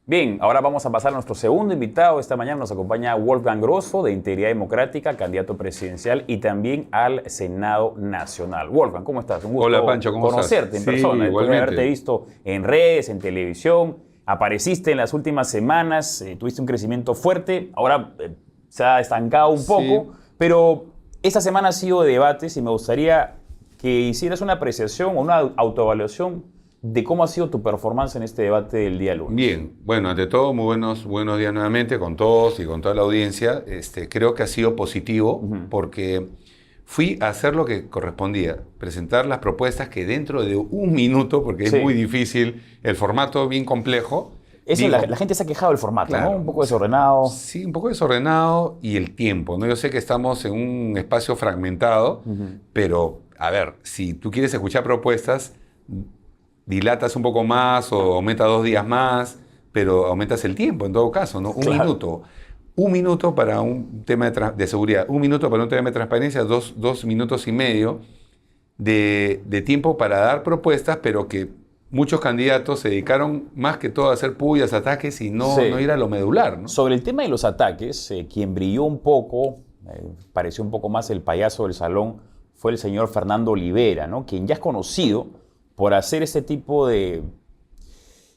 Bien, ahora vamos a pasar a nuestro segundo invitado. Esta mañana nos acompaña Wolfgang Grosso, de Integridad Democrática, candidato presidencial y también al Senado Nacional. Wolfgang, ¿cómo estás? Un gusto Hola Pancho, ¿cómo conocerte estás? en persona, después de haberte Igualmente. visto en redes, en televisión. Apareciste en las últimas semanas, tuviste un crecimiento fuerte, ahora se ha estancado un Sí. poco, pero esta semana ha sido de debates y me gustaría que hicieras una apreciación o una autoevaluación de cómo ha sido tu performance en este debate del día lunes. Bien, bueno, ante todo, muy buenos días nuevamente con todos y con toda la audiencia. Creo que ha sido positivo porque fui a hacer lo que correspondía, presentar las propuestas que dentro de un minuto, porque Sí. es muy difícil, el formato bien complejo. Eso, digo, la gente se ha quejado del formato, claro, ¿no? Un poco desordenado. Sí, un poco desordenado y el tiempo, ¿no? Yo sé que estamos en un espacio fragmentado, pero a ver, si tú quieres escuchar propuestas, dilatas un poco más o aumenta 2 días más, pero aumentas el tiempo en todo caso, ¿no? Un Claro. minuto. Un minuto para un tema de seguridad, un minuto para un tema de transparencia, dos minutos y medio de tiempo para dar propuestas, pero que muchos candidatos se dedicaron más que todo a hacer pullas, ataques y no, Sí. no ir a lo medular, ¿no? Sobre el tema de los ataques, quien brilló un poco, pareció un poco más el payaso del salón, fue el señor Fernando Olivera, ¿no? Quien ya es conocido por hacer este tipo de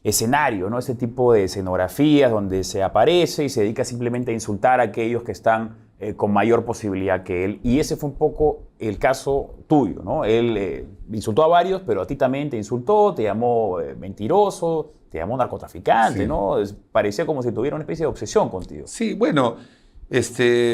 escenario, ¿no? Este tipo de escenografías donde se aparece y se dedica simplemente a insultar a aquellos que están con mayor posibilidad que él. Y ese fue un poco el caso tuyo, ¿no? Él insultó a varios, pero a ti también te insultó, te llamó mentiroso, te llamó narcotraficante, Sí. ¿no? Parecía como si tuviera una especie de obsesión contigo. Sí, bueno,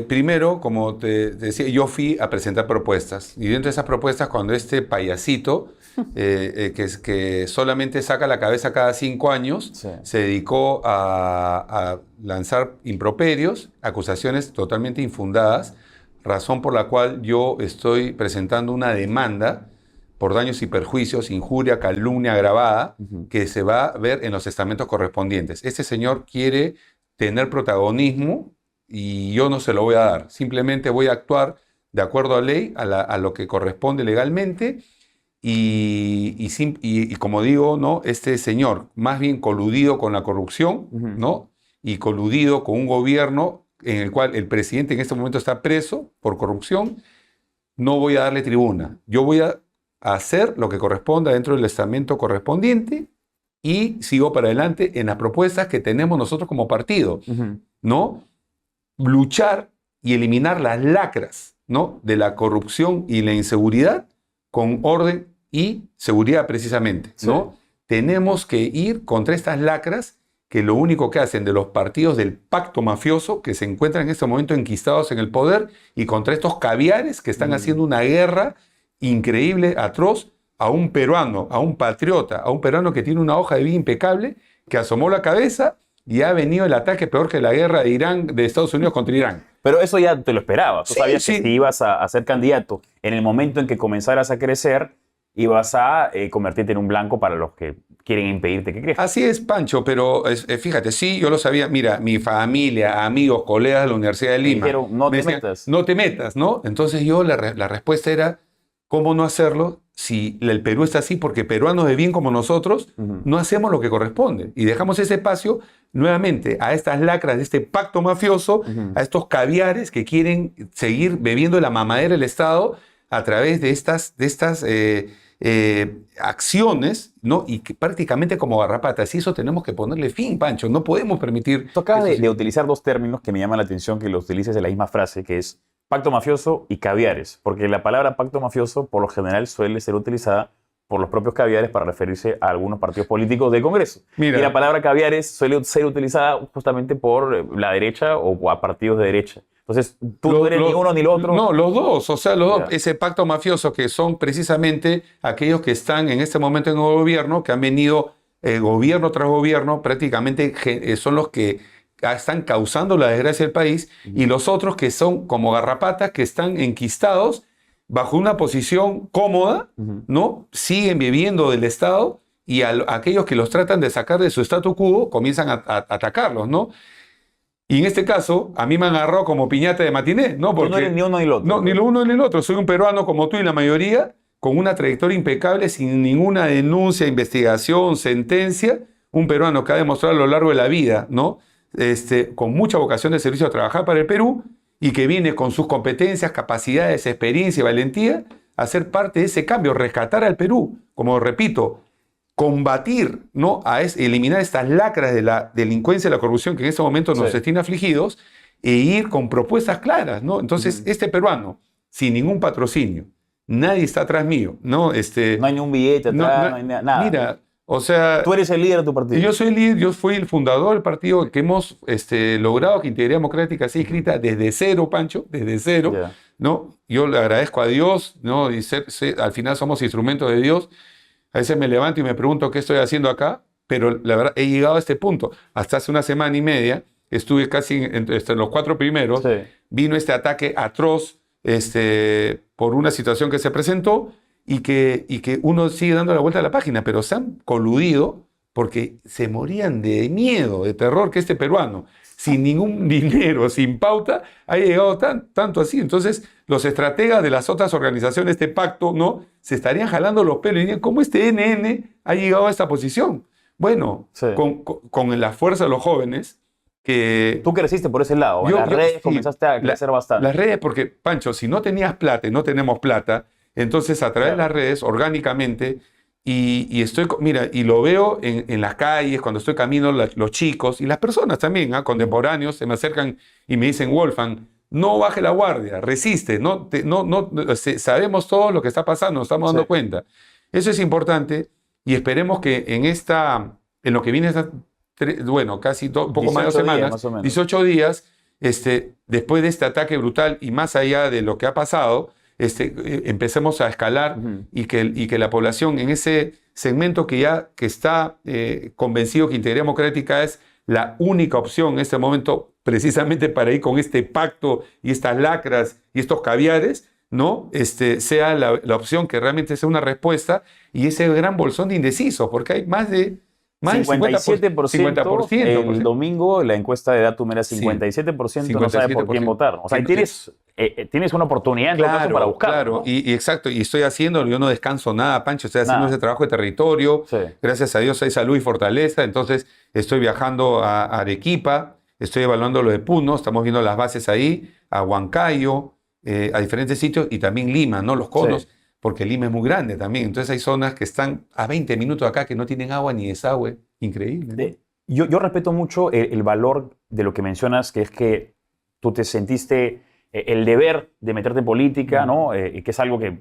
primero, como te decía, yo fui a presentar propuestas y dentro de esas propuestas, cuando este payasito, que solamente saca la cabeza cada 5 años, Sí. se dedicó a lanzar improperios, acusaciones totalmente infundadas, razón por la cual yo estoy presentando una demanda por daños y perjuicios, injuria, calumnia agravada, que se va a ver en los estamentos correspondientes. Este señor quiere tener protagonismo y yo no se lo voy a dar. Simplemente voy a actuar de acuerdo a ley, a lo que corresponde legalmente y como digo, ¿no? Este señor más bien coludido con la corrupción, ¿no? Y coludido con un gobierno en el cual el presidente en este momento está preso por corrupción, no voy a darle tribuna. Yo voy a hacer lo que corresponda dentro del estamento correspondiente y sigo para adelante en las propuestas que tenemos nosotros como partido, ¿no? Luchar y eliminar las lacras, ¿no? De la corrupción y la inseguridad con orden y seguridad precisamente, ¿no? Sí. Tenemos que ir contra estas lacras que lo único que hacen de los partidos del pacto mafioso que se encuentran en este momento enquistados en el poder y contra estos caviares que están haciendo una guerra increíble, atroz, a un peruano, a un patriota, a un peruano que tiene una hoja de vida impecable, que asomó la cabeza y ha venido el ataque peor que la guerra de Irán, de Estados Unidos contra Irán. Pero eso ya te lo esperabas. Tú Sí, sabías sí. que si ibas a ser candidato, en el momento en que comenzaras a crecer, ibas a convertirte en un blanco para los que quieren impedirte que crezcas. Así es, Pancho, pero fíjate, sí, yo lo sabía. Mira, mi familia, amigos, colegas de la Universidad de Lima dijeron, no me te decían, metas. no te metas, ¿no? Entonces yo la respuesta era, ¿cómo no hacerlo si el Perú está así? Porque peruanos de bien como nosotros no hacemos lo que corresponde y dejamos ese espacio nuevamente a estas lacras de este pacto mafioso, a estos caviares que quieren seguir bebiendo la mamadera del Estado a través de estas acciones, ¿no? Y que prácticamente como garrapatas. Y eso tenemos que ponerle fin, Pancho. No podemos permitir... Tú acabas que eso de utilizar dos términos que me llaman la atención que los utilices en la misma frase, que es pacto mafioso y caviares. Porque la palabra pacto mafioso, por lo general, suele ser utilizada por los propios caviares para referirse a algunos partidos políticos del Congreso. Mira. Y la palabra caviares suele ser utilizada justamente por la derecha o a partidos de derecha. Entonces, tú no eres ni uno ni lo otro. No, los dos, o sea, los dos. Ya. Ese pacto mafioso que son precisamente aquellos que están en este momento en el gobierno, que han venido gobierno tras gobierno, prácticamente son los que están causando la desgracia del país, y los otros que son como garrapatas, que están enquistados bajo una posición cómoda, ¿no? Siguen viviendo del Estado y aquellos que los tratan de sacar de su statu quo comienzan a atacarlos, ¿no? Y en este caso, a mí me han agarrado como piñata de matiné, ¿no? Tú no eres ni uno ni el otro. No, ni lo uno ni el otro. Soy un peruano como tú y la mayoría, con una trayectoria impecable, sin ninguna denuncia, investigación, sentencia, un peruano que ha demostrado a lo largo de la vida, ¿no? Con mucha vocación de servicio a trabajar para el Perú y que viene con sus competencias, capacidades, experiencia y valentía a ser parte de ese cambio, rescatar al Perú, como repito, combatir, ¿no? Eliminar estas lacras de la delincuencia y la corrupción que en este momento nos tienen afligidos e ir con propuestas claras, ¿no? Entonces, este peruano, sin ningún patrocinio, nadie está atrás mío, ¿no? No hay ni un billete atrás, no hay nada. Mira, o sea... Tú eres el líder de tu partido. Yo soy el líder, yo fui el fundador del partido que hemos logrado que Integridad Democrática sea inscrita desde cero, Pancho, desde cero, ¿no? Yo le agradezco a Dios, ¿no? Y al final somos instrumentos de Dios. A veces me levanto y me pregunto qué estoy haciendo acá, pero la verdad he llegado a este punto. Hasta hace una semana y media estuve casi en los 4 primeros, vino este ataque atroz por una situación que se presentó y que uno sigue dando la vuelta a la página, pero se han coludido porque se morían de miedo, de terror, que este peruano, sin ningún dinero, sin pauta, haya llegado tanto así. Entonces, los estrategas de las otras organizaciones, este pacto, ¿no? Se estarían jalando los pelos y dirían, ¿cómo este NN ha llegado a esta posición? Bueno, con la fuerza de los jóvenes, que... Tú creciste por ese lado, en las redes comenzaste a crecer bastante. Las redes, porque, Pancho, si no tenías plata y no tenemos plata, entonces a través de las redes, orgánicamente, y mira, y lo veo en las calles, cuando estoy caminando, los chicos y las personas también, contemporáneos, se me acercan y me dicen, Wolfgang, no baje la guardia, resiste, sabemos todo lo que está pasando, nos estamos dando cuenta. Eso es importante y esperemos que en lo que viene casi poco más de 2 semanas, más o menos. 18 días, después de este ataque brutal y más allá de lo que ha pasado, empecemos a escalar y que la población en ese segmento que está convencido que Integridad Democrática es la única opción en este momento precisamente para ir con este pacto y estas lacras y estos caviares, ¿no? Sea la opción que realmente sea una respuesta y ese gran bolsón de indecisos, porque hay más de 57%, 50%. El domingo la encuesta de Datum era 57%, no sabe por quién votar. O sea, tienes una oportunidad en todo caso para buscar. Claro, ¿no? y exacto, y estoy haciendo, yo no descanso nada, Pancho, estoy haciendo ese trabajo de territorio, gracias a Dios hay salud y fortaleza, entonces estoy viajando a Arequipa, estoy evaluando lo de Puno, estamos viendo las bases ahí, a Huancayo, a diferentes sitios, y también Lima, ¿no? Los conos. Porque Lima es muy grande también. Entonces hay zonas que están a 20 minutos acá que no tienen agua ni desagüe. Increíble, ¿no? Yo respeto mucho el valor de lo que mencionas, que es que tú te sentiste el deber de meterte en política, ¿no? Que es algo que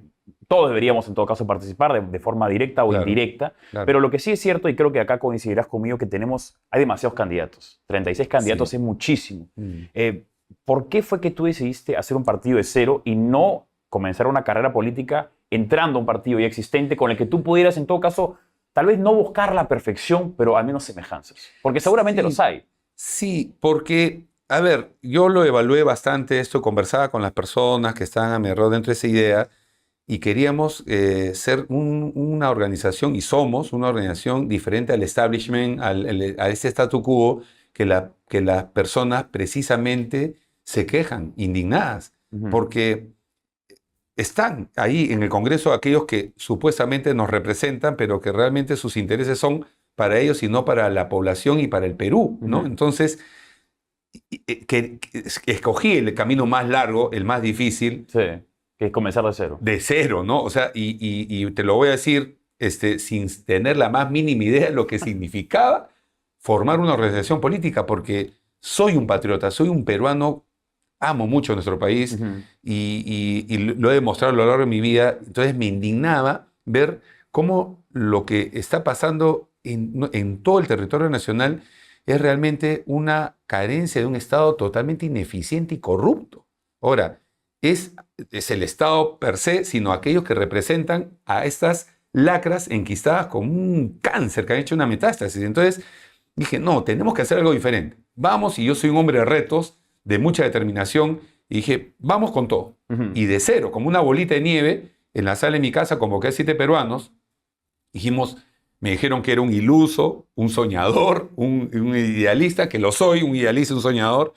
todos deberíamos en todo caso participar de forma directa o indirecta. Claro. Pero lo que sí es cierto, y creo que acá coincidirás conmigo, que hay demasiados candidatos. 36 candidatos es muchísimo. ¿Por qué fue que tú decidiste hacer un partido de cero y no comenzar una carrera política entrando a un partido ya existente con el que tú pudieras, en todo caso, tal vez no buscar la perfección, pero al menos semejanzas? Porque seguramente los hay. Sí, porque, a ver, yo lo evalué bastante esto, conversaba con las personas que estaban a mi alrededor dentro de esa idea y queríamos ser una organización, y somos una organización diferente al establishment, a ese statu quo que las personas precisamente se quejan, indignadas, porque están ahí en el Congreso aquellos que supuestamente nos representan, pero que realmente sus intereses son para ellos y no para la población y para el Perú, ¿no? Entonces, que escogí el camino más largo, el más difícil. Sí, que es comenzar de cero. De cero, ¿no? O sea, y te lo voy a decir sin tener la más mínima idea de lo que significaba formar una organización política, porque soy un patriota, soy un peruano. Amo mucho nuestro país y lo he demostrado a lo largo de mi vida. Entonces me indignaba ver cómo lo que está pasando en todo el territorio nacional es realmente una carencia de un Estado totalmente ineficiente y corrupto. Ahora, es el Estado per se, sino aquellos que representan a estas lacras enquistadas con un cáncer que han hecho una metástasis. Entonces dije, no, tenemos que hacer algo diferente. Vamos, y yo soy un hombre de retos, de mucha determinación, y dije, vamos con todo. Y de cero, como una bolita de nieve, en la sala de mi casa convoqué a 7 peruanos, me dijeron que era un iluso, un soñador, un idealista, que lo soy, un idealista, un soñador,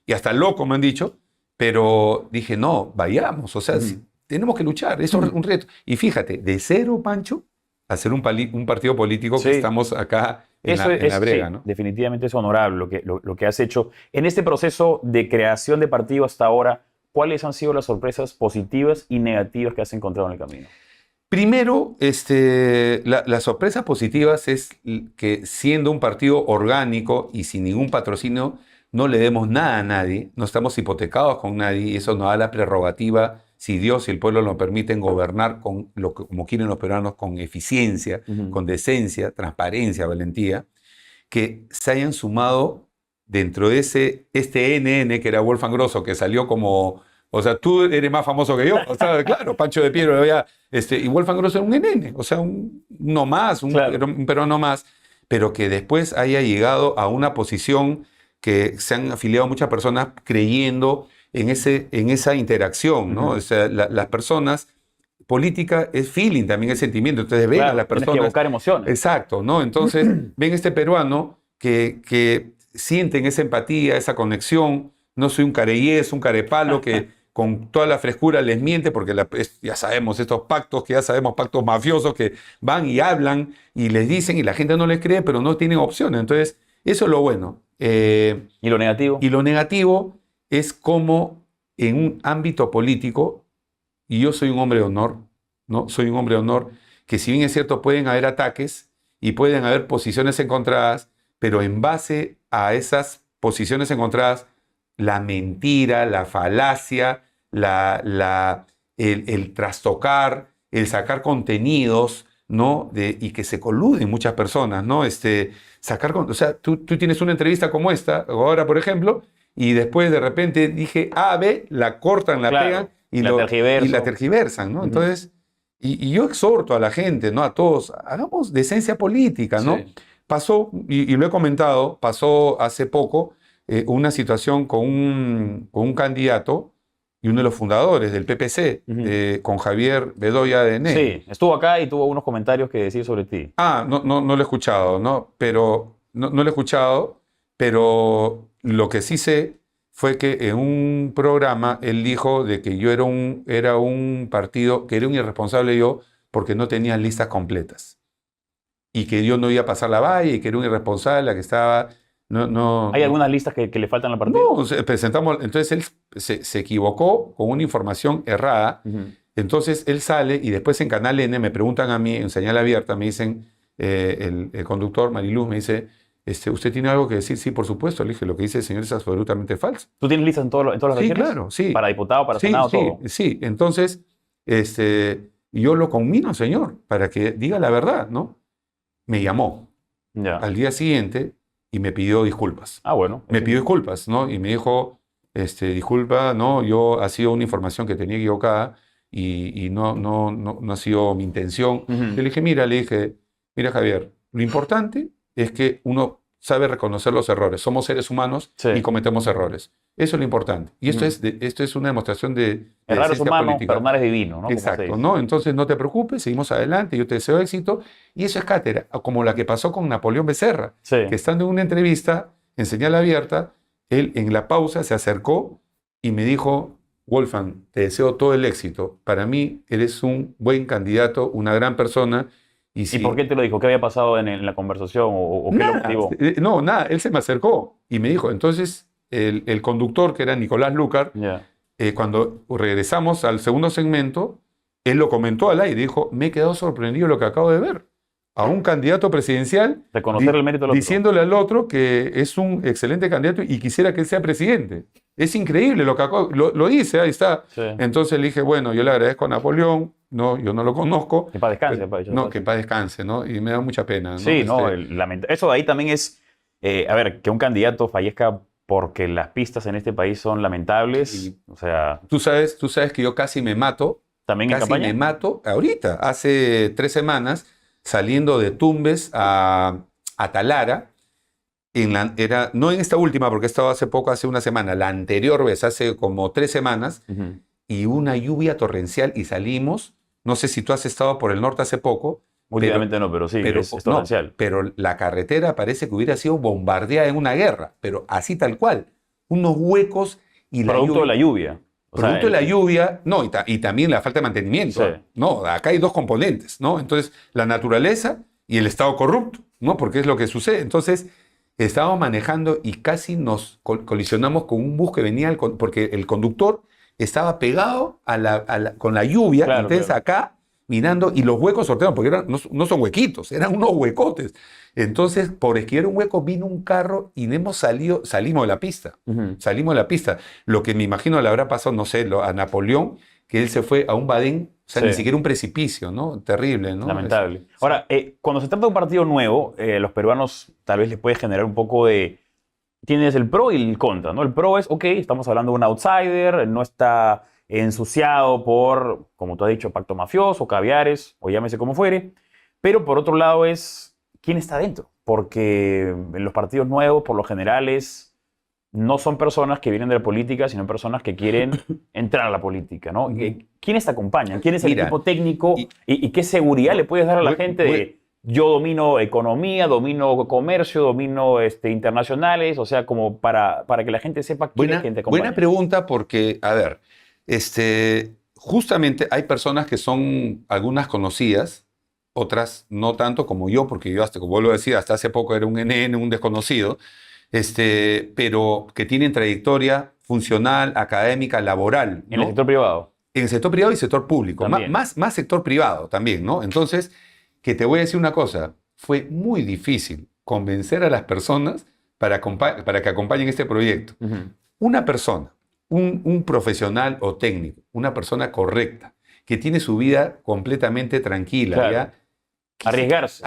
y hasta loco me han dicho, pero dije, no, vayamos, o sea, tenemos que luchar, eso es un reto. Y fíjate, de cero, Pancho, hacer un partido político que estamos acá en la brega, sí, ¿no? definitivamente es honorable lo que has hecho. En este proceso de creación de partido hasta ahora, ¿cuáles han sido las sorpresas positivas y negativas que has encontrado en el camino? Primero, las sorpresas positivas es que siendo un partido orgánico y sin ningún patrocinio, no le demos nada a nadie, no estamos hipotecados con nadie y eso nos da la prerrogativa, si Dios y el pueblo nos permiten, gobernar como quieren los peruanos, con eficiencia, con decencia, transparencia, valentía, que se hayan sumado dentro de este NN que era Wolfgang Grosso, que salió como... O sea, tú eres más famoso que yo. O sea, claro, Pancho de Piedra había... y Wolfgang Grosso era un NN, o sea, no más, Claro. un peruano más, pero que después haya llegado a una posición que se han afiliado muchas personas creyendo en esa interacción, ¿no? O sea, las personas... Política es feeling, también es sentimiento. Entonces ven Claro, a las tienes que personas... evocar emociones. Exacto, ¿no? Entonces ven este peruano que sienten esa empatía, esa conexión. No soy un careyés, un carepalo que con toda la frescura les miente, porque ya sabemos estos pactos, que ya sabemos pactos mafiosos que van y hablan y les dicen y la gente no les cree, pero no tienen opciones. Entonces, eso es lo bueno. ¿Y lo negativo? Y lo negativo es como en un ámbito político, y yo soy un hombre de honor, ¿no? Soy un hombre de honor, que si bien es cierto pueden haber ataques y pueden haber posiciones encontradas, pero en base a esas posiciones encontradas, la mentira, la falacia, el trastocar, el sacar contenidos, ¿no? Y que se coluden muchas personas, ¿no? O sea, tú tienes una entrevista como esta, ahora por ejemplo, y después de repente dije A, B, la cortan, la Claro, pegan y la tergiversan, ¿no? Entonces, y yo exhorto a la gente, ¿no? A todos, hagamos decencia política, ¿no? Sí. Pasó, y lo he comentado, pasó hace poco una situación con un candidato y uno de los fundadores del PPC, con Javier Bedoya de ENE. Sí, estuvo acá y tuvo unos comentarios que decir sobre ti. No lo he escuchado, ¿no? Pero no lo he escuchado, pero lo que sí sé fue que en un programa él dijo de que yo era un partido, que era un irresponsable yo, porque no tenía listas completas. Y que yo no iba a pasar la valla y que era un irresponsable, que estaba... ¿Hay algunas listas que le faltan al partido? No, presentamos, entonces él se equivocó con una información errada. Entonces él sale y después en Canal N me preguntan a mí, en señal abierta, me dicen, el conductor, Mariluz, me dice, ¿usted tiene algo que decir? Sí, por supuesto. Le dije, lo que dice el señor es absolutamente falso. ¿Tú tienes listas en todas las Sí, regiones? claro, sí. ¿Para diputado, para Sí, senado, sí, todo? sí. Entonces, yo lo conmino, señor, para que diga la verdad, ¿no? Me llamó Ya. al día siguiente y me pidió disculpas. Ah, bueno. Me pidió disculpas, ¿no? Y me dijo, disculpa, no, ha sido una información que tenía equivocada y no ha sido mi intención. Yo le dije, mira Javier, lo importante es que uno sabe reconocer los errores. Somos seres humanos y cometemos errores. Eso es lo importante. Y esto es una demostración de errar es humano, política. perdonar es divino, ¿no? Exacto, ¿no? Entonces no te preocupes, seguimos adelante, yo te deseo éxito. Y eso es cátedra, como la que pasó con Napoleón Becerra, que estando en una entrevista en señal abierta, él en la pausa se acercó y me dijo, Wolfgang, te deseo todo el éxito. Para mí eres un buen candidato, una gran persona. ¿Y por qué te lo dijo? ¿Qué había pasado en la conversación o qué lo motivó? No, nada, él se me acercó y me dijo, entonces el conductor, que era Nicolás Lucar, cuando regresamos al segundo segmento, él lo comentó al aire y dijo, me he quedado sorprendido de lo que acabo de ver. A un candidato presidencial reconocer el mérito del otro, diciéndole al otro que es un excelente candidato y quisiera que él sea presidente. Es increíble lo que lo dice, ahí está. Sí. Entonces le dije, bueno, yo le agradezco a Napoleón, no, yo no lo conozco. Que paz descanse. Que paz descanse, ¿no? Y me da mucha pena, ¿no? Sí, eso de ahí también es, a ver, que un candidato fallezca porque las pistas en este país son lamentables, sí. O sea... Tú sabes que yo casi me mato. ¿También en campaña? Casi me mato ahorita, hace 3 semanas, saliendo de Tumbes a Talara, no en esta última, porque he estado hace poco, hace una semana, la anterior vez, hace como 3 semanas, y una lluvia torrencial y salimos, no sé si tú has estado por el norte hace poco. Últimamente no, pero sí, es torrencial. Pero la carretera parece que hubiera sido bombardeada en una guerra, pero así tal cual, unos huecos y producto de la lluvia. Producto de la lluvia, y también la falta de mantenimiento. Sí. No, acá hay 2 componentes, ¿no? Entonces, la naturaleza y el Estado corrupto. ¿no? Porque es lo que sucede. Entonces, estábamos manejando y casi nos colisionamos con un bus que venía, porque el conductor estaba pegado con la lluvia Claro, intensa claro. acá, mirando, y los huecos sorteados, porque no son huequitos, eran unos huecotes. Entonces, por esquivar un hueco, vino un carro y salimos de la pista. Ujú. Salimos de la pista. Lo que me imagino le habrá pasado, no sé, a Napoleón, que él se fue a un badén, o sea, Sí. ni siquiera un precipicio, ¿no? Terrible, ¿no? Lamentable. Ahora, cuando se trata de un partido nuevo, los peruanos tal vez les puede generar un poco de... Tienes el pro y el contra, ¿no? El pro es, ok, estamos hablando de un outsider, no está ensuciado por, como tú has dicho, pacto mafioso, caviares, o llámese como fuere. Pero por otro lado es, ¿quién está dentro? Porque en los partidos nuevos, por lo general, no son personas que vienen de la política, sino personas que quieren entrar a la política, ¿no? ¿Quiénes te acompañan? ¿Quién es el Mira, equipo técnico? y- ¿Y qué seguridad le puedes dar a la Bue- gente bue- de yo domino economía, domino comercio, domino internacionales? O sea, como para que la gente sepa quién es quien te acompaña. Buena pregunta porque, a ver, justamente hay personas que son algunas conocidas, otras no tanto como yo, porque yo, como vuelvo a decir, hasta hace poco era un NN, un desconocido, pero que tienen trayectoria funcional, académica, laboral, En el ¿no? sector privado. En el sector privado y sector público, También. más sector privado también, ¿no? Entonces, que te voy a decir una cosa, fue muy difícil convencer a las personas para que acompañen este proyecto. Ujú. Una persona, un profesional o técnico, una persona correcta, que tiene su vida completamente tranquila, Claro. ¿ya? Arriesgarse.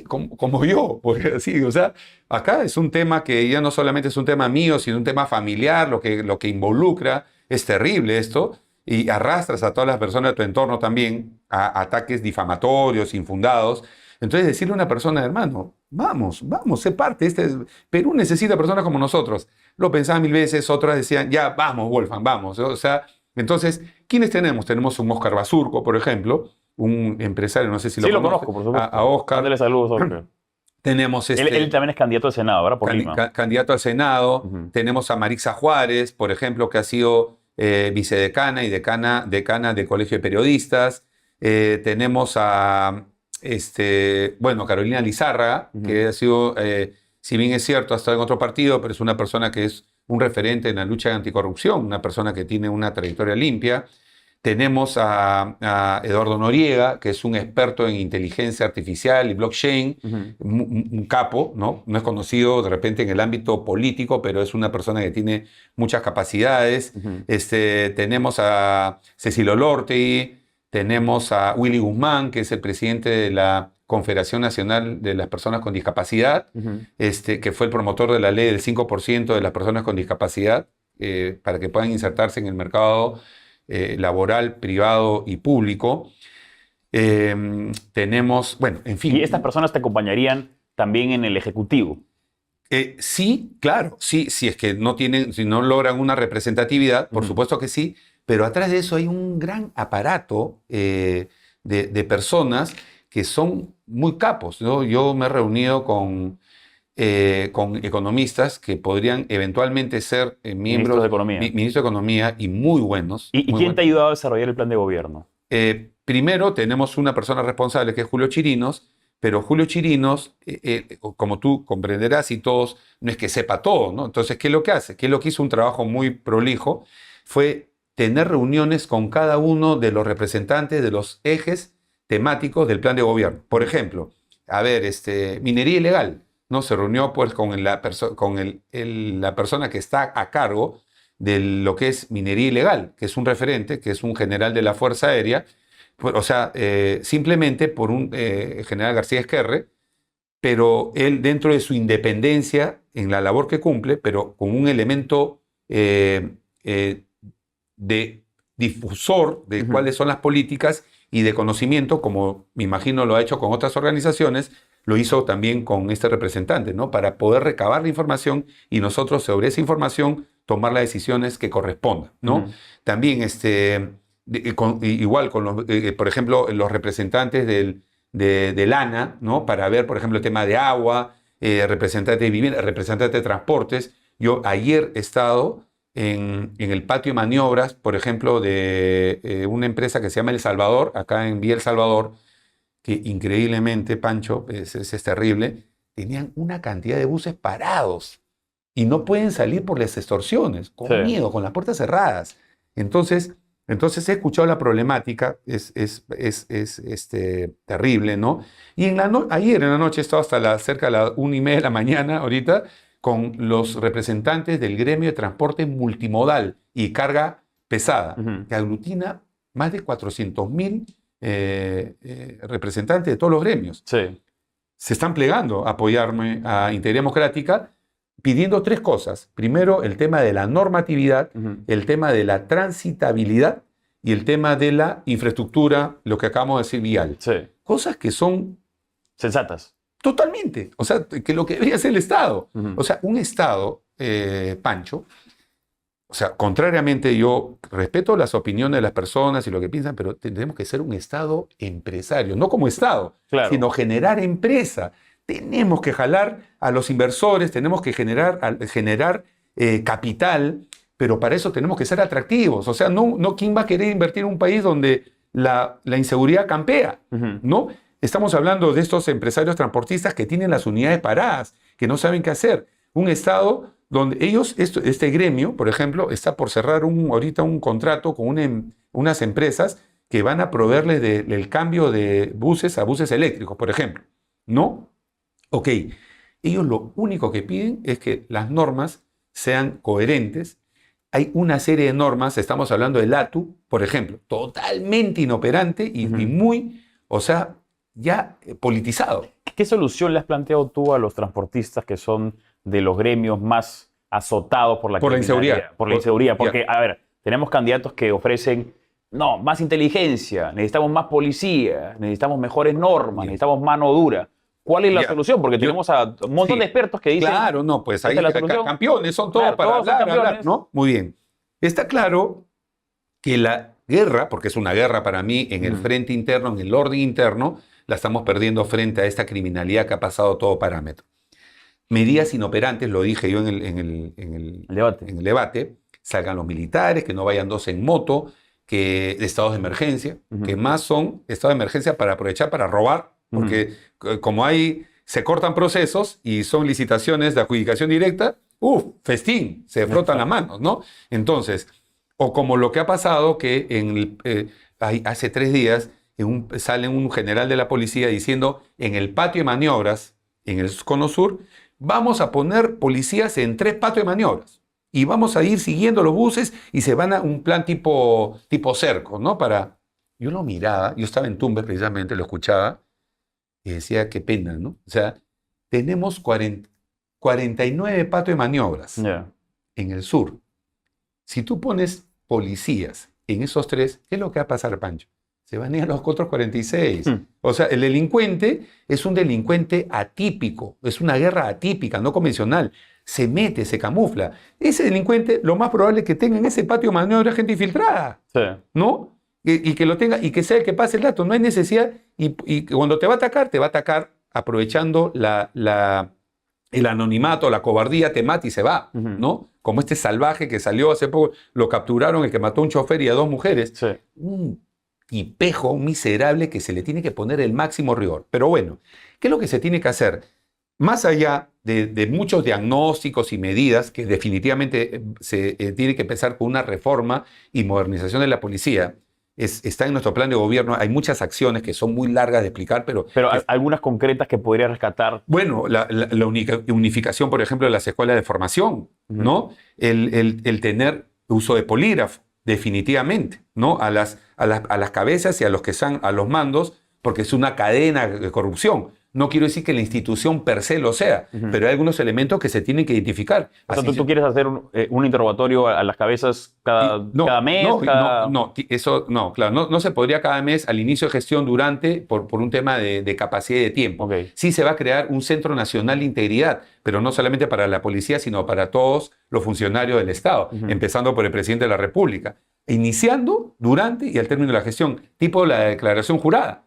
Como yo, porque así, o sea, acá es un tema que ya no solamente es un tema mío, sino un tema familiar, lo que involucra, es terrible esto, y arrastras a todas las personas de tu entorno también a ataques difamatorios, infundados. Entonces decirle a una persona, hermano, vamos, sé parte, Perú necesita personas como nosotros. Lo pensaba mil veces, otras decían, ya, vamos, Wolfgang, vamos. O sea, entonces, ¿quiénes tenemos? Tenemos un Óscar Basurco, por ejemplo, un empresario, no sé si Sí, lo conoce, conozco, por supuesto. a Óscar. Mándale saludos, Oscar. Tenemos Él también es candidato al Senado, ¿verdad? Por Lima. candidato al Senado. Ujú. Tenemos a Marixa Juárez, por ejemplo, que ha sido vicedecana y decana del Colegio de Periodistas. Tenemos a Carolina Lizárraga, Ujú. que ha sido, si bien es cierto, ha estado en otro partido, pero es una persona que es un referente en la lucha anticorrupción, una persona que tiene una trayectoria limpia. Tenemos a Eduardo Noriega, que es un experto en inteligencia artificial y blockchain, Ujú. un capo, ¿no? No es conocido de repente en el ámbito político, pero es una persona que tiene muchas capacidades. Ujú. Tenemos a Cecilio Lorti, tenemos a Willy Guzmán, que es el presidente de la Confederación Nacional de las Personas con Discapacidad, Ujú. que fue el promotor de la ley del 5% de las personas con discapacidad, para que puedan insertarse en el mercado laboral, privado y público. Tenemos, bueno, en fin. Y estas personas te acompañarían también en el Ejecutivo. Sí, claro, sí, si es que si no logran una representatividad, por Ujú. supuesto que sí, pero atrás de eso hay un gran aparato de personas que son muy capos, ¿no? Yo me he reunido con economistas que podrían eventualmente ser Ministros de Economía. ministros de Economía y muy buenos. ¿Y muy quién te ha buenos. ayudado a desarrollar el plan de gobierno? Primero tenemos una persona responsable que es Julio Chirinos, pero Julio Chirinos, como tú comprenderás y todos, no es que sepa todo, ¿no? Entonces, ¿qué es lo que hace? ¿Qué es lo que hizo un trabajo muy prolijo? Fue tener reuniones con cada uno de los representantes de los ejes temáticos del plan de gobierno. Por ejemplo, a ver, minería ilegal, ¿no? Se reunió pues con la persona que está a cargo de lo que es minería ilegal, que es un referente, que es un general de la Fuerza Aérea, o sea, simplemente por un general García Esquerre, pero él dentro de su independencia en la labor que cumple, pero con un elemento de difusor de Ujú. cuáles son las políticas y de conocimiento, como me imagino lo ha hecho con otras organizaciones, lo hizo también con este representante, ¿no? Para poder recabar la información y nosotros sobre esa información tomar las decisiones que correspondan, ¿no? Ujú. También igual con por ejemplo, los representantes del ANA, ¿no? Para ver, por ejemplo, el tema de agua, representante de vivienda, representante de transportes. Yo ayer he estado en el patio de maniobras, por ejemplo, de una empresa que se llama El Salvador, acá en Vía El Salvador, que increíblemente, Pancho, es terrible, tenían una cantidad de buses parados y no pueden salir por las extorsiones, con Sí. miedo, con las puertas cerradas. Entonces he escuchado la problemática, es terrible, ¿no? Y ayer en la noche he estado hasta cerca de las 1:30 de la mañana, ahorita, con los representantes del gremio de transporte multimodal y carga pesada, que aglutina más de 400.000 representantes de todos los gremios. Sí. Se están plegando a apoyarme a Integridad Democrática pidiendo 3 cosas. Primero, el tema de la normatividad, el tema de la transitabilidad y el tema de la infraestructura, lo que acabamos de decir, vial. Sí. Cosas que son Sensatas. totalmente, o sea, que lo que debería hacer el Estado. O sea, un Estado, Pancho, o sea, contrariamente yo respeto las opiniones de las personas y lo que piensan, pero tenemos que ser un Estado empresario, no como Estado, Claro. sino generar empresa. Tenemos que jalar a los inversores, tenemos que generar capital, pero para eso tenemos que ser atractivos. O sea, no ¿quién va a querer invertir en un país donde la inseguridad campea? ¿No? Estamos hablando de estos empresarios transportistas que tienen las unidades paradas, que no saben qué hacer. Un Estado donde ellos, este gremio, por ejemplo, está por cerrar ahorita un contrato con unas empresas que van a proveerles del cambio de buses a buses eléctricos, por ejemplo. ¿No? Ok, ellos lo único que piden es que las normas sean coherentes. Hay una serie de normas, estamos hablando del ATU, por ejemplo, totalmente inoperante y muy, o sea, ya politizado. ¿Qué solución le has planteado tú a los transportistas que son de los gremios más azotados por la inseguridad? Por la inseguridad. Porque, a ver, tenemos candidatos que ofrecen, no, más inteligencia, necesitamos más policía, necesitamos mejores normas, necesitamos mano dura. ¿Cuál es la solución? Porque tenemos a un montón de expertos que dicen... Claro, no, pues ahí campeones son todos, claro, para hablar, ¿no? Muy bien. Está claro que la guerra, porque es una guerra para mí en el frente interno, en el orden interno, la estamos perdiendo frente a esta criminalidad que ha pasado todo parámetro. Medidas inoperantes, lo dije yo en el debate, salgan los militares, que no vayan 2 en moto, que estados de emergencia, que más son estados de emergencia para aprovechar para robar, porque como se cortan procesos y son licitaciones de adjudicación directa, festín, se frotan las manos, ¿no? Entonces, o como lo que ha pasado, que hace 3 días sale un general de la policía diciendo, en el patio de maniobras, en el Cono Sur, vamos a poner policías en 3 patios de maniobras y vamos a ir siguiendo los buses y se van a un plan tipo cerco, ¿no? Yo lo miraba, yo estaba en Tumbes precisamente, lo escuchaba, y decía, qué pena, ¿no? O sea, tenemos 49 patios de maniobras en el sur. Si tú pones policías en esos 3, ¿qué es lo que va a pasar, Pancho? Se van a ir a los otros 46. O sea, el delincuente es un delincuente atípico, es una guerra atípica, no convencional. Se mete, se camufla. Ese delincuente, lo más probable es que tenga en ese patio de maniobra gente infiltrada, ¿no? Y que lo tenga, y que sea el que pase el dato. No hay necesidad, y cuando te va a atacar aprovechando el anonimato, la cobardía, te mata y se va, ¿no? Como este salvaje que salió hace poco, lo capturaron, el que mató a un chofer y a 2 mujeres. Un tipejo miserable que se le tiene que poner el máximo rigor. Pero bueno, ¿qué es lo que se tiene que hacer? Más allá de muchos diagnósticos y medidas que definitivamente se tiene que empezar con una reforma y modernización de la policía, está en nuestro plan de gobierno. Hay muchas acciones que son muy largas de explicar, pero algunas concretas que podría rescatar. Bueno, la unificación, por ejemplo, de las escuelas de formación, ¿no? El tener uso de polígrafo, definitivamente, ¿no? A las cabezas y a los que están a los mandos, porque es una cadena de corrupción. No quiero decir que la institución per se lo sea, pero hay algunos elementos que se tienen que identificar. O sea, ¿tú quieres hacer un interrogatorio a las cabezas cada mes? No se podría cada mes al inicio de gestión, por un tema de capacidad y de tiempo. Sí se va a crear un Centro Nacional de Integridad, pero no solamente para la policía, sino para todos los funcionarios del Estado, empezando por el presidente de la República, iniciando, durante y al término de la gestión, tipo la declaración jurada.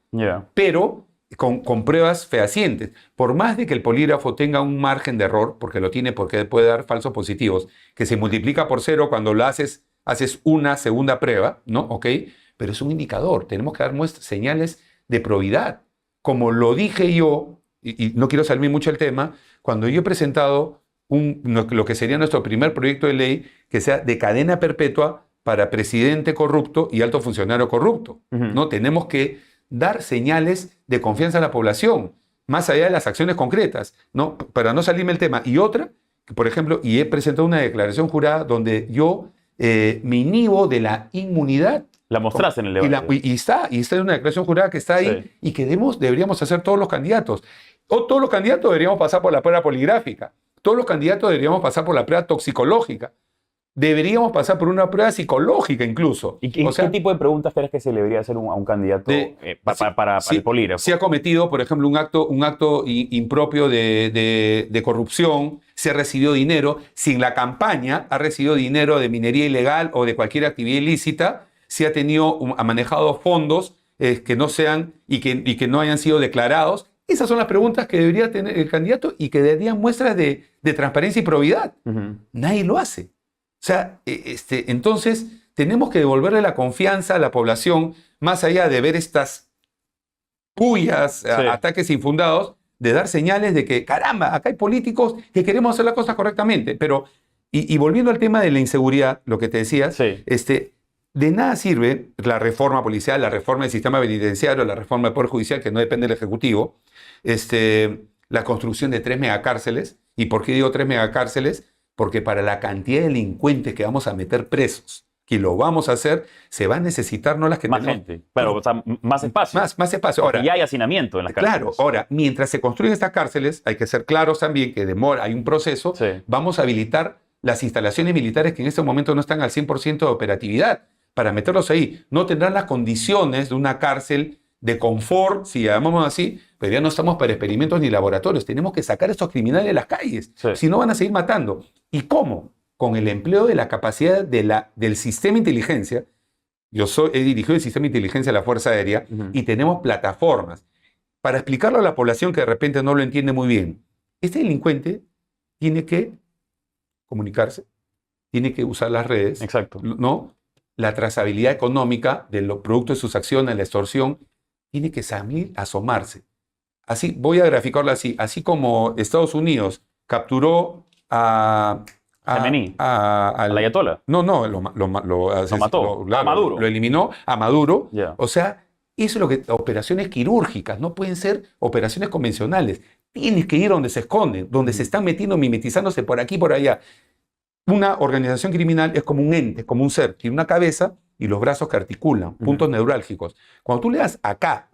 Pero con pruebas fehacientes. Por más de que el polígrafo tenga un margen de error, porque lo tiene, porque puede dar falsos positivos, que se multiplica por 0 cuando lo haces una segunda prueba, ¿no? ¿Ok? Pero es un indicador. Tenemos que dar señales de probidad. como lo dije yo, y no quiero salirme mucho del tema, cuando yo he presentado lo que sería nuestro primer proyecto de ley que sea de cadena perpetua para presidente corrupto y alto funcionario corrupto, ¿no? Tenemos que dar señales de confianza a la población, más allá de las acciones concretas, ¿no? Para no salirme del tema. Y otra, por ejemplo, y he presentado una declaración jurada donde yo me inhibo de la inmunidad. La mostraste en el debate. Y está en una declaración jurada que está ahí, y que deberíamos hacer todos los candidatos. O todos los candidatos deberíamos pasar por la prueba poligráfica. Todos los candidatos deberíamos pasar por la prueba toxicológica. Deberíamos pasar por una prueba psicológica incluso. ¿Y qué tipo de preguntas crees que se le debería hacer a un candidato para el polígrafo? Si ha cometido, por ejemplo, un acto impropio de corrupción, si ha recibido dinero, si en la campaña ha recibido dinero de minería ilegal o de cualquier actividad ilícita, si ha manejado fondos que no sean y que no hayan sido declarados. Esas son las preguntas que debería tener el candidato y que darían muestras de transparencia y probidad. Nadie lo hace. O sea, entonces tenemos que devolverle la confianza a la población, más allá de ver estas pullas, ataques infundados, de dar señales de que, caramba, acá hay políticos que queremos hacer las cosas correctamente. Pero, y volviendo al tema de la inseguridad, lo que te decías, de nada sirve la reforma policial, la reforma del sistema penitenciario, la reforma del Poder Judicial, que no depende del Ejecutivo, la construcción de 3 megacárceles. ¿Y por qué digo 3 megacárceles? Porque para la cantidad de delincuentes que vamos a meter presos, que lo vamos a hacer, se va a necesitar no las que más tenemos. gente, pero o sea, más espacio. Más espacio. Ahora, y hay hacinamiento en las cárceles. Claro, ahora, mientras se construyen estas cárceles, hay que ser claros también que hay un proceso, vamos a habilitar las instalaciones militares que en este momento no están al 100% de operatividad, para meterlos ahí. No tendrán las condiciones de una cárcel de confort, si llamamos así, pero ya no estamos para experimentos ni laboratorios. Tenemos que sacar a estos criminales de las calles, si no van a seguir matando. ¿Y cómo? Con el empleo de la capacidad del sistema de inteligencia. He dirigido el sistema de inteligencia de la Fuerza Aérea y tenemos plataformas. Para explicarlo a la población que de repente no lo entiende muy bien, este delincuente tiene que comunicarse, tiene que usar las redes, ¿no? La trazabilidad económica de los productos de sus acciones, la extorsión, tiene que salir, asomarse. Así, voy a graficarlo así. Así como Estados Unidos capturó al Ayatollah. No, lo mató. A Maduro. Lo eliminó a Maduro. O sea, eso es lo que... Operaciones quirúrgicas, no pueden ser operaciones convencionales. Tienes que ir donde se esconden, donde se están metiendo, mimetizándose por aquí y por allá. Una organización criminal es como un ente, como un ser. Tiene una cabeza y los brazos que articulan, puntos neurálgicos. Cuando tú le das acá,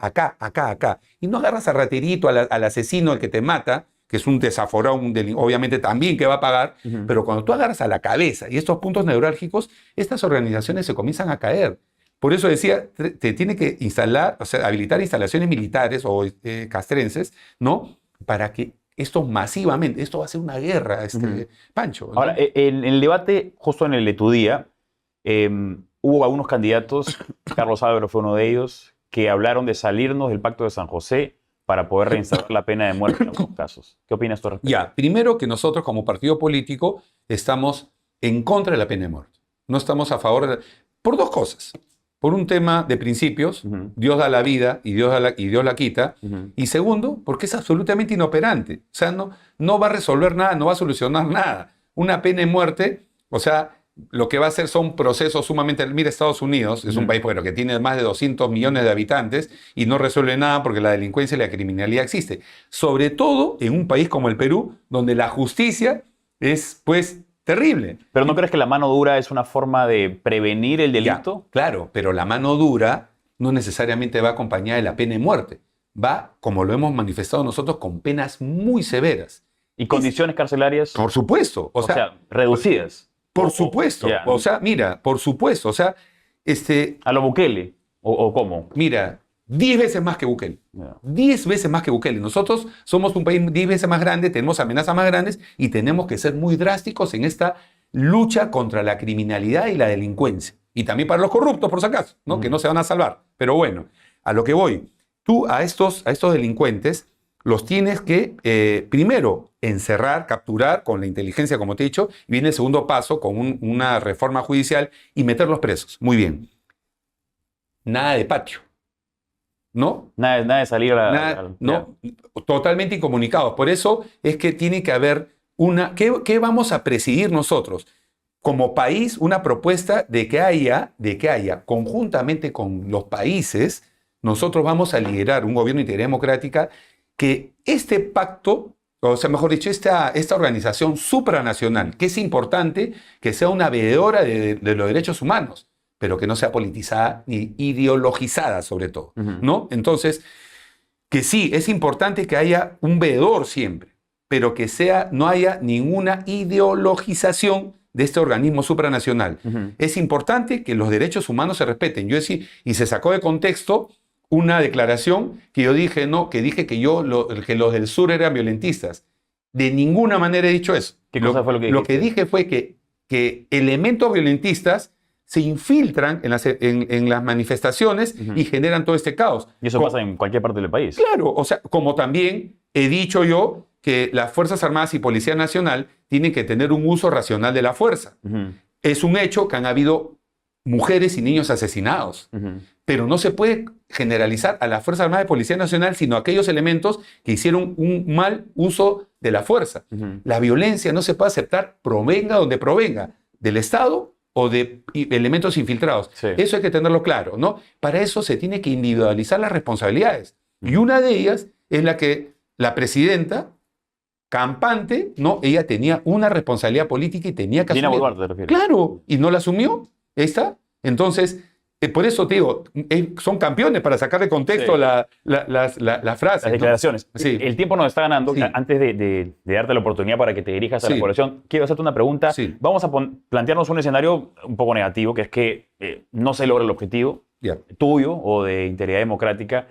y no agarras a raterito, al asesino, al que te mata, que es un desaforado, obviamente también que va a pagar, pero cuando tú agarras a la cabeza y estos puntos neurálgicos, estas organizaciones se comienzan a caer. Por eso decía, te tiene que instalar, o sea, habilitar instalaciones militares o castrenses, ¿no? Para que esto masivamente, esto va a ser una guerra, Pancho, ¿no? Ahora, en el debate, justo en el de tu día, hubo algunos candidatos, Carlos Álvaro fue uno de ellos, que hablaron de salirnos del Pacto de San José para poder reinstaurar la pena de muerte en algunos casos. ¿Qué opinas tú al respecto? Ya, primero que nosotros como partido político estamos en contra de la pena de muerte. No estamos a favor por 2 cosas. Por un tema de principios, Dios da la vida y Dios la quita. Y segundo, porque es absolutamente inoperante. O sea, no va a resolver nada, no va a solucionar nada. Una pena de muerte, o sea, lo que va a hacer son procesos sumamente... Mira, Estados Unidos es un país que tiene más de 200 millones de habitantes y no resuelve nada porque la delincuencia y la criminalidad existe. Sobre todo en un país como el Perú, donde la justicia es, pues, terrible. ¿Pero no crees que la mano dura es una forma de prevenir el delito? Ya, claro, pero la mano dura no necesariamente va acompañada de la pena de muerte. Va, como lo hemos manifestado nosotros, con penas muy severas. ¿Y condiciones carcelarias? Por supuesto. O sea, reducidas. Por supuesto. O sea, mira, por supuesto. O sea, ¿a lo Bukele? ¿O cómo? Mira, 10 veces más que Bukele. 10 veces más que Bukele. Nosotros somos un país 10 veces más grande, tenemos amenazas más grandes y tenemos que ser muy drásticos en esta lucha contra la criminalidad y la delincuencia. Y también para los corruptos, por si acaso, ¿no? Que no se van a salvar. Pero bueno, a lo que voy. Tú a estos delincuentes los tienes que, primero, encerrar, capturar con la inteligencia, como te he dicho, y viene el segundo paso con una reforma judicial y meterlos presos. Muy bien. Nada de patio. ¿no? Nada de salir No, totalmente incomunicados. Por eso es que tiene que haber ¿qué vamos a presidir nosotros? Como país, una propuesta de que haya, conjuntamente con los países, nosotros vamos a liderar un gobierno de integridad democrática, que este pacto, o sea, mejor dicho, esta organización supranacional, que es importante que sea una veedora de los derechos humanos, pero que no sea politizada ni ideologizada, sobre todo, ¿no? Entonces, que sí, es importante que haya un veedor siempre, pero que no haya ninguna ideologización de este organismo supranacional. Es importante que los derechos humanos se respeten. Yo decía, y se sacó de contexto una declaración que yo dije, que los del sur eran violentistas. De ninguna manera he dicho eso. ¿Qué cosa fue lo que dijiste? Lo que dije fue que elementos violentistas se infiltran en las manifestaciones y generan todo este caos. Y eso pasa en cualquier parte del país. Claro, o sea, como también he dicho yo que las Fuerzas Armadas y Policía Nacional tienen que tener un uso racional de la fuerza. Es un hecho que han habido mujeres y niños asesinados, pero no se puede generalizar a las Fuerzas Armadas y Policía Nacional, sino a aquellos elementos que hicieron un mal uso de la fuerza. La violencia no se puede aceptar, provenga donde provenga, del Estado o de elementos infiltrados. Sí. Eso hay que tenerlo claro, ¿no? Para eso se tiene que individualizar las responsabilidades. Y una de ellas es la que la presidenta campante, ¿no? Ella tenía una responsabilidad política y tenía que asumir. Dina Boluarte, ¿te refieres? Claro, y no la asumió. ¿Está? Entonces, por eso te digo, son campeones para sacar de contexto las frases. Las declaraciones. ¿No? Sí. El tiempo nos está ganando. Sí. Antes de darte la oportunidad para que te dirijas a la población, quiero hacerte una pregunta. Sí. Vamos a plantearnos un escenario un poco negativo, que es que no se logra el objetivo tuyo o de integridad democrática.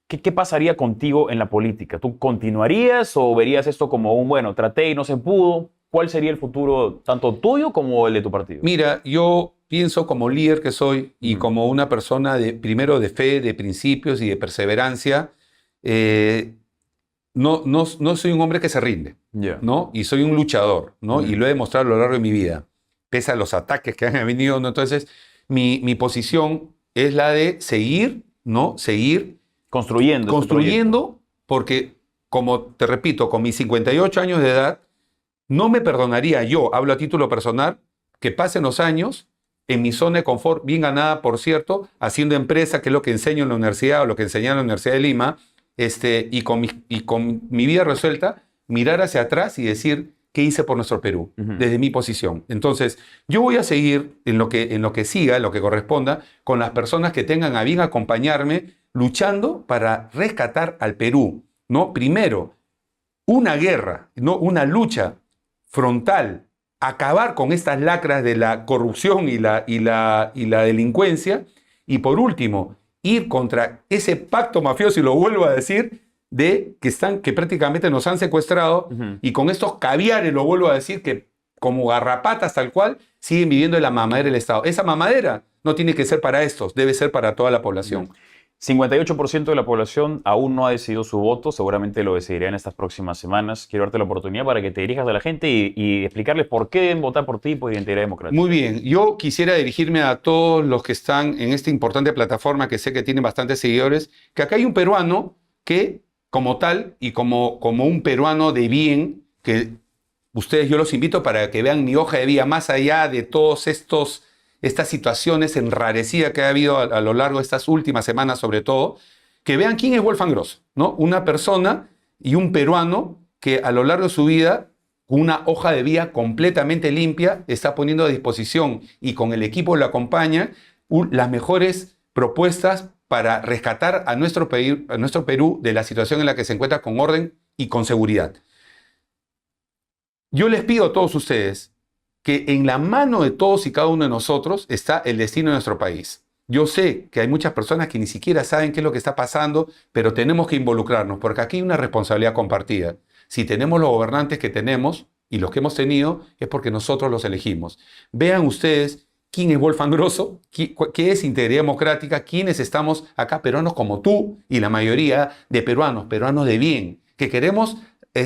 ¿Qué pasaría contigo en la política? ¿Tú continuarías o verías esto como bueno, traté y no se pudo? ¿Cuál sería el futuro tanto tuyo como el de tu partido? Mira, yo pienso como líder que soy y como una persona primero de fe, de principios y de perseverancia, no soy un hombre que se rinde, ¿no? Y soy un luchador, ¿no? Y lo he demostrado a lo largo de mi vida, pese a los ataques que han venido, ¿no? Entonces, mi posición es la de seguir, ¿no? Seguir construyendo, porque, como te repito, con mis 58 años de edad, no me perdonaría yo, hablo a título personal, que pasen los años en mi zona de confort, bien ganada, por cierto, haciendo empresa, que es lo que enseño en la universidad o lo que enseñé en la Universidad de Lima, y con mi vida resuelta, mirar hacia atrás y decir qué hice por nuestro Perú, desde mi posición. Entonces, yo voy a seguir en lo que siga, en lo que corresponda, con las personas que tengan a bien acompañarme, luchando para rescatar al Perú, ¿no? Primero, una guerra, ¿no? Una lucha frontal, acabar con estas lacras de la corrupción y la delincuencia, y por último, ir contra ese pacto mafioso, y lo vuelvo a decir, que prácticamente nos han secuestrado, y con estos caviares, lo vuelvo a decir, que como garrapatas tal cual, siguen viviendo en la mamadera del Estado. Esa mamadera no tiene que ser para estos, debe ser para toda la población. 58% de la población aún no ha decidido su voto, seguramente lo decidirá en estas próximas semanas. Quiero darte la oportunidad para que te dirijas a la gente y explicarles por qué deben votar por ti y por Integridad Democrática. Muy bien, yo quisiera dirigirme a todos los que están en esta importante plataforma, que sé que tiene bastantes seguidores, que acá hay un peruano que, como tal, y como un peruano de bien, que ustedes, yo los invito para que vean mi hoja de vida, más allá de todos estas situaciones enrarecidas que ha habido a lo largo de estas últimas semanas, sobre todo, que vean quién es Wolfgang Gross, ¿no? Una persona y un peruano que a lo largo de su vida, con una hoja de vida completamente limpia, está poniendo a disposición, y con el equipo que lo acompaña, las mejores propuestas para rescatar a nuestro Perú de la situación en la que se encuentra, con orden y con seguridad. Yo les pido a todos ustedes que en la mano de todos y cada uno de nosotros está el destino de nuestro país. Yo sé que hay muchas personas que ni siquiera saben qué es lo que está pasando, pero tenemos que involucrarnos, porque aquí hay una responsabilidad compartida. Si tenemos los gobernantes que tenemos y los que hemos tenido, es porque nosotros los elegimos. Vean ustedes quién es Wolfgang Gross, qué es Integridad Democrática, quiénes estamos acá, peruanos como tú y la mayoría de peruanos de bien, que queremos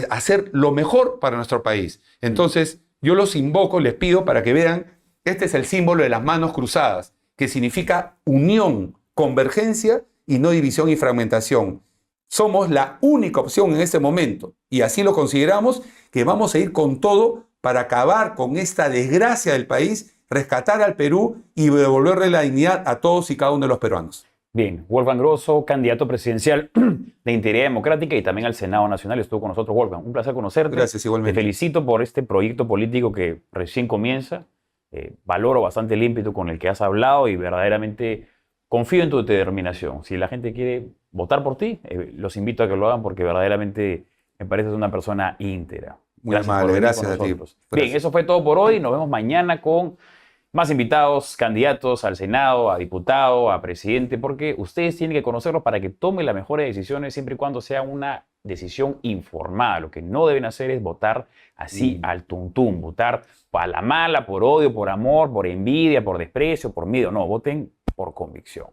hacer lo mejor para nuestro país. Entonces, yo los invoco, les pido para que vean, este es el símbolo de las manos cruzadas, que significa unión, convergencia y no división y fragmentación. Somos la única opción en este momento y así lo consideramos, que vamos a ir con todo para acabar con esta desgracia del país, rescatar al Perú y devolverle la dignidad a todos y cada uno de los peruanos. Bien, Wolfgang Grosso, candidato presidencial de Integridad Democrática y también al Senado Nacional, estuvo con nosotros. Wolfgang, un placer conocerte. Gracias, igualmente. Te felicito por este proyecto político que recién comienza. Valoro bastante el ímpetu con el que has hablado y verdaderamente confío en tu determinación. Si la gente quiere votar por ti, los invito a que lo hagan porque verdaderamente me pareces una persona íntegra. Muy amable, gracias a ti. Bien, eso fue todo por hoy. Nos vemos mañana con más invitados, candidatos al Senado, a diputado, a presidente, porque ustedes tienen que conocerlos para que tomen las mejores decisiones siempre y cuando sea una decisión informada. Lo que no deben hacer es votar así al tuntún, votar a la mala, por odio, por amor, por envidia, por desprecio, por miedo. No, voten por convicción.